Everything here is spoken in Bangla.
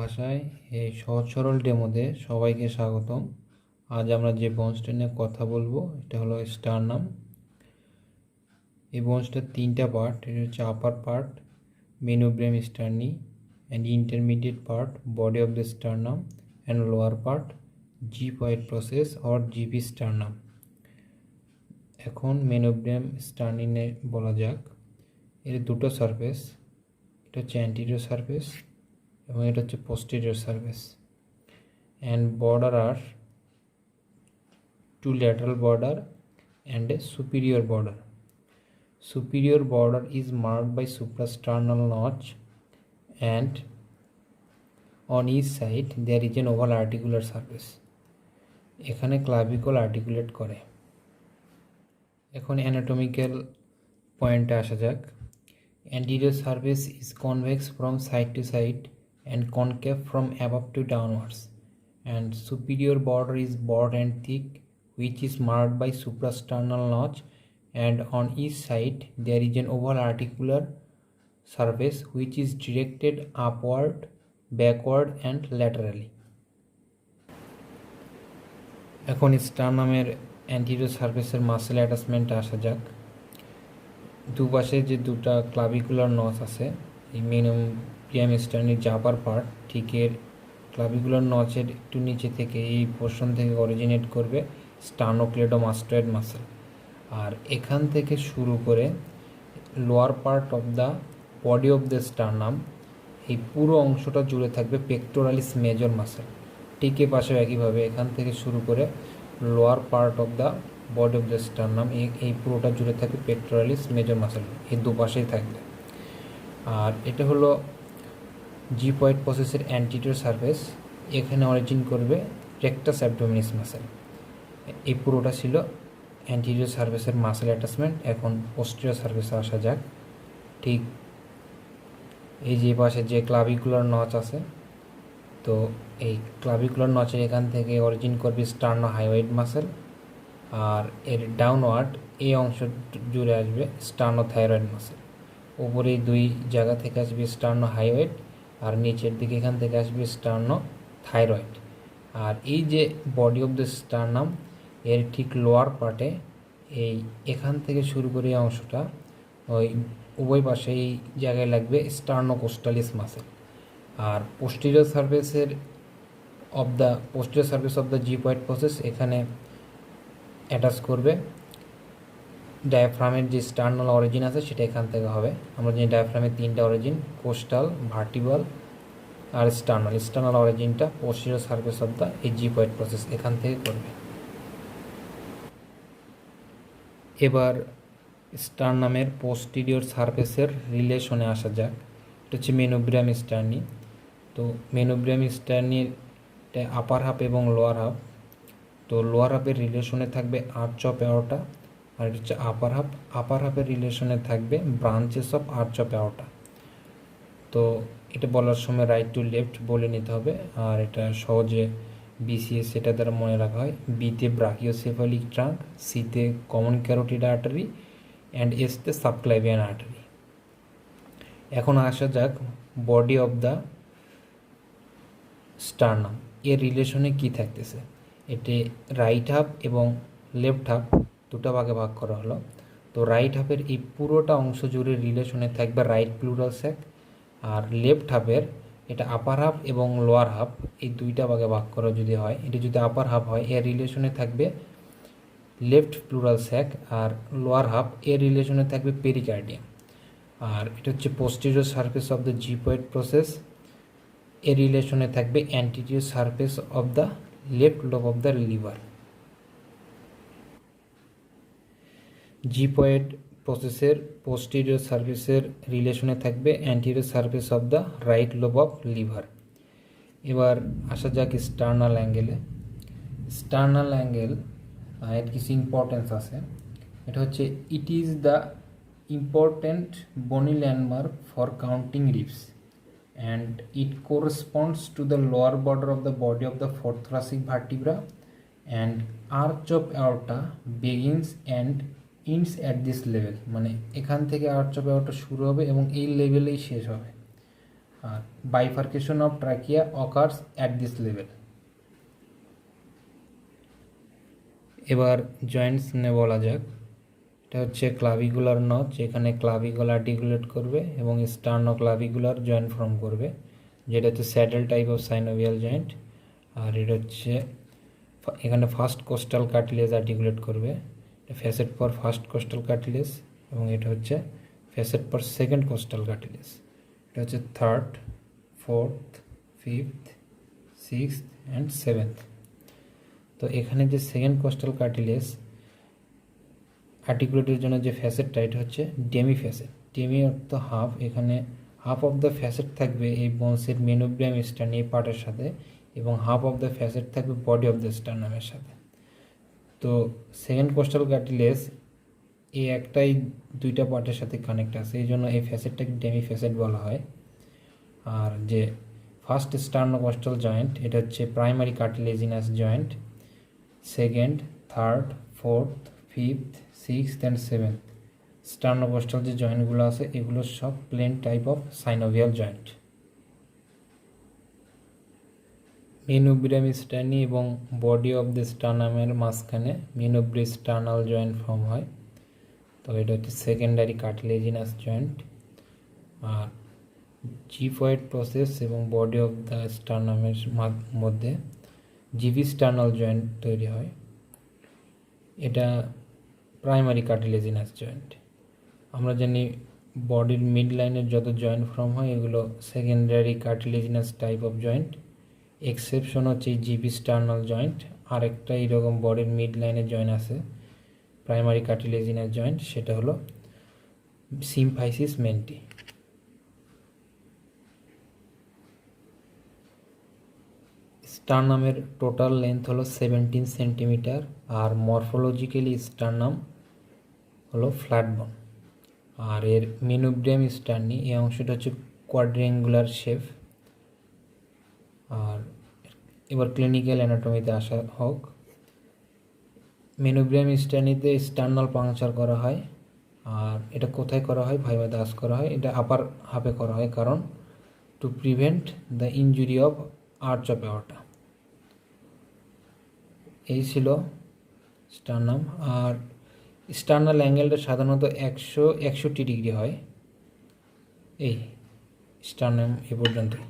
ভাষায় এই সহজ সরল ডেমোতে সবাইকে স্বাগতম। আজ আমরা যে বোনসটা নিয়ে কথা বলবো এটা হলো স্টারনাম। এই বোনসটার তিনটা পার্ট। এটা হচ্ছে upper part manubrium sterni, and intermediate part body of the sternum, and lower part xiphoid process or xiphisternum. এখন মেনুব্রেম স্টার্নি নিয়ে বলা যাক। এর দুটো সারফেস, এটা হচ্ছে অ্যান্টিরিয়র সারফেস এবং এটা হচ্ছে posterior surface, and border are two lateral border and a superior border. Superior border is marked by suprasternal notch, and on each side there is an oval articular surface. এখানে ক্লাভিকল আর্টিকুলেট করে। এখন অ্যানাটমিক্যাল পয়েন্টে আসা যাক। Anterior surface is convex from side to side and concave from above to downwards, and superior border is broad and thick, which is marked by suprasternal notch, and on each side there is an oval articular surface which is directed upward, backward and laterally. এখন স্টারনামের অ্যান্টিরিয়র সারফেসের মাসেল অ্যাটাচমেন্টে আসা যাক। দুপাশে যে দুটা ক্লাভিকুলার নচ আছে, এই মেনুব্রেম স্টার্নির যে আপার পার্ট, ঠিক এর ক্লাভিকুলার নচের একটু নিচে থেকে এই পোর্শন থেকে অরিজিনেট করবে স্টার্নোক্লেডোমাস্টয়েড মাসেল, আর এখান থেকে শুরু করে lower part of the body of the sternum, এই পুরো অংশটা জুড়ে থাকবে পেক্টোরালিস মেজর মাসেল। ঠিক এ পাশেও একইভাবে এখান থেকে শুরু করে lower part of the body of the sternum, এই পুরোটা জুড়ে থাকবে পেক্টোরালিস মেজর মাসেল, এই দুপাশেই থাকবে। আর এটা হলো জিপয়েড প্রসেসের অ্যান্টিরিয়র সারফেস, এখানে অরিজিন করবে রেকটাস অ্যাবডোমিনিস মাসেল। এই পুরোটা ছিল অ্যান্টিরিয়র সারফেসের মাসেল অ্যাটাচমেন্ট। এখন পোস্টেরিয়র সারফেসে আসা যাক। ঠিক এই যে পাশে যে ক্লাভিকুলার নচ আছে, তো এই ক্লাভিকুলার নচের এখান থেকে অরিজিন করবে স্টার্নোহাইওয়েড মাসেল, আর এর ডাউনওয়ার্ড এই অংশ জুড়ে আসবে স্টার্নোথাইরয়েড মাসেল। ওপরে দুই জায়গা থেকে আসবে স্টার্নোহাইওয়েড, আর নিচের দিকে এখান থেকে আসবে স্টার্নোথাইরয়েড। আর এই যে বডি অফ দ্য স্টারনাম, এর ঠিক লোয়ার পার্টে এখান থেকে শুরু করে এই অংশটা ওই উভয় পাশে এই জায়গায় লাগবে স্টার্নোকোস্টালিস মাসেল। আর posterior surface of the xiphoid process এখানে অ্যাটাচ করবে ডায়াফ্রামের যে স্টার্নাল অরিজিন আছে সেটা এখান থেকে হবে। আমরা জানি ডায়াফ্রামের তিনটা অরিজিন, কোস্টাল, ভার্টিবাল আর স্টার্নাল অরিজিনটা পোস্টেরিয়র সারফেস অফ দ্য এই জিপয়েড প্রসেস এখান থেকে করবে। এবার স্টারনামের পোস্টেরিয়র সারফেসের রিলেশনে আসা যাক। এটা হচ্ছে মেনুব্রেম স্টার্নি। তো মেনুব্রেম স্টার্নির আপার হাফ এবং লোয়ার হাফ। তো লোয়ার হাফের রিলেশনে থাকবে আর্চ অফ অ্যাওর্টা, আর এটা হচ্ছে আপার হাফের রিলেশনে থাকবে branches of arch of aorta. তো এটা বলার সময় রাইট টু লেফট বলে নিতে হবে, আর এটা সহজে বিসিএস এটা দ্বারা মনে রাখা হয়। বিতে ব্রাকিওসেফালিক ট্রাঙ্ক, সিতে কমন ক্যারোটিড আর্টারি, অ্যান্ড এসতে সাবক্লাভিয়ান আর্টারি। এখন আসা যাক বডি অফ দ্য স্টারনাম, এর রিলেশনে কি থাকতেছে। এতে রাইট হাফ এবং লেফট হাফ দুটো ভাগে ভাগ করা হলো। তো রাইট হাফের এই পুরোটা অংশ জুড়ে রিলেশনে থাকবে রাইট প্লুরাল স্যাক, আর লেফট হাফের এটা আপার হাফ এবং লোয়ার হাফ এই দুইটা ভাগে ভাগ করা যদি হয়, এটা যদি আপার হাফ হয় এর রিলেশনে থাকবে লেফট প্লুরাল স্যাক, আর লোয়ার হাফ এর রিলেশনে থাকবে পেরিকার্ডিয়াম। আর এটা হচ্ছে posterior surface of the xiphoid process, এর রিলেশনে থাকবে anterior surface of the left lobe of the liver. Xiphoid প্রসেসের পোস্টেরিয়র সারফেসের রিলেশনে থাকবে anterior surface of the right lobe of liver. এবার আসা যাক স্টার্নাল অ্যাঙ্গেলে। স্টার্নাল অ্যাঙ্গেল এর কিছু ইম্পর্টেন্স আছে। এটা হচ্ছে ইট ইজ দ্য ইম্পর্ট্যান্ট বনি landmark for counting ribs, and it corresponds to the lower border of the body of the forethoracic vertebra, and arch of aorta begins and ends at this level, মানে এখান থেকে আর্চ অফ অ্যাওর্টা শুরু হবে এবং এই লেভেলেই শেষ হবে। আর bifurcation of trachea occurs at this level. এবার জয়েন্টস নিয়ে বলা যাক। এটা হচ্ছে ক্লাভিকুলার নচ, এখানে ক্লাভিকুলার আর্টিকুলেট করবে এবং স্টার্নো ক্লাভিকুলার জয়েন্ট ফর্ম করবে, যেটা হচ্ছে saddle type of synovial joint. আর এটা হচ্ছে এখানে ফার্স্ট কোস্টাল কার্টিলেজ আর্টিকুলেট করবে, facet for first costal cartilage, এবং এটা হচ্ছে facet for second costal cartilage. এটা হচ্ছে third, fourth, fifth, sixth and seventh. তো এখানে যে সেকেন্ড কোস্টাল কার্টিলেজ আর্টিকুলেটের জন্য যে ফ্যাসেটটা, এটা হচ্ছে ডেমি ফ্যাসেট। ডেমি অর্থ হাফ, এখানে হাফ অফ দ্য ফ্যাসেট থাকবে এই বোনসের মেনোব্রিয়াম স্টার্ন এই পার্টের সাথে, এবং হাফ অফ দ্য ফ্যাসেট থাকবে বডি অফ দ্য স্টার্নামের সাথে। তো সেকেন্ড কোস্টাল কার্টিলেজ এই একটাই দুইটা পার্টের সাথে কানেক্ট আছে, এই জন্য এই ফ্যাসেটটাকে ডেমি ফ্যাসেট বলা হয়। আর যে ফার্স্ট স্টার্নোকস্টাল জয়েন্ট, এটা হচ্ছে primary cartilaginous joint. Second, third, fourth, fifth, sixth and seventh sternocostal যে জয়েন্টগুলো আছে এগুলো সব plane type of synovial joint. Manubrium sterni এবং বডি অফ দ্য স্টার্নামের মাঝখানে মেনোব্রিস্টার্নাল জয়েন্ট ফর্ম হয়। তো এটা হচ্ছে সেকেন্ডারি কার্টিলেজিনাস জয়েন্ট। আর জিফয়েড প্রসেস এবং বডি অফ দ্য স্টার্নামের মধ্যে জিভিস্টার্নাল জয়েন্ট তৈরি হয়, এটা প্রাইমারি কার্টিলেজিনাস জয়েন্ট। আমরা জানি বডির মিড লাইনের যত জয়েন্ট ফর্ম হয় এগুলো secondary cartilaginous type of joint. Exception হচ্ছে এই জিভিস্টার্নাল জয়েন্ট। আরেকটা এইরকম বডির মিড লাইনের জয়েন্ট আছে প্রাইমারি কার্টিলেজিনাস জয়েন্ট, সেটা হলো সিমফাইসিস মেন্টি। স্টার্নামের টোটাল লেন্থ হলো 17 সেন্টিমিটার, আর মরফোলজিক্যালি স্টার্নাম হলো ফ্ল্যাট বোন। আর এর মেনোব্রিয়াম স্টার্নি এই অংশটা হচ্ছে কোয়াড্রিয়াঙ্গুলার শেপ। আর এবার ক্লিনিক্যাল অ্যানাটমিতে আসা হোক। মেনোব্রিয়াম স্টার্নিতে স্টার্নাল পাংচার করা হয়, আর এটা কোথায় করা হয়? ভাইবা দাস করা হয়। এটা আপার হাফে করা হয়, কারণ to prevent the injury of arch of aorta. এই ছিল স্টার্নাম। আর স্টার্নাল অ্যাঙ্গেলটা সাধারণত 161 ডিগ্রি হয়। এই স্টার্নাম এ পর্যন্তই।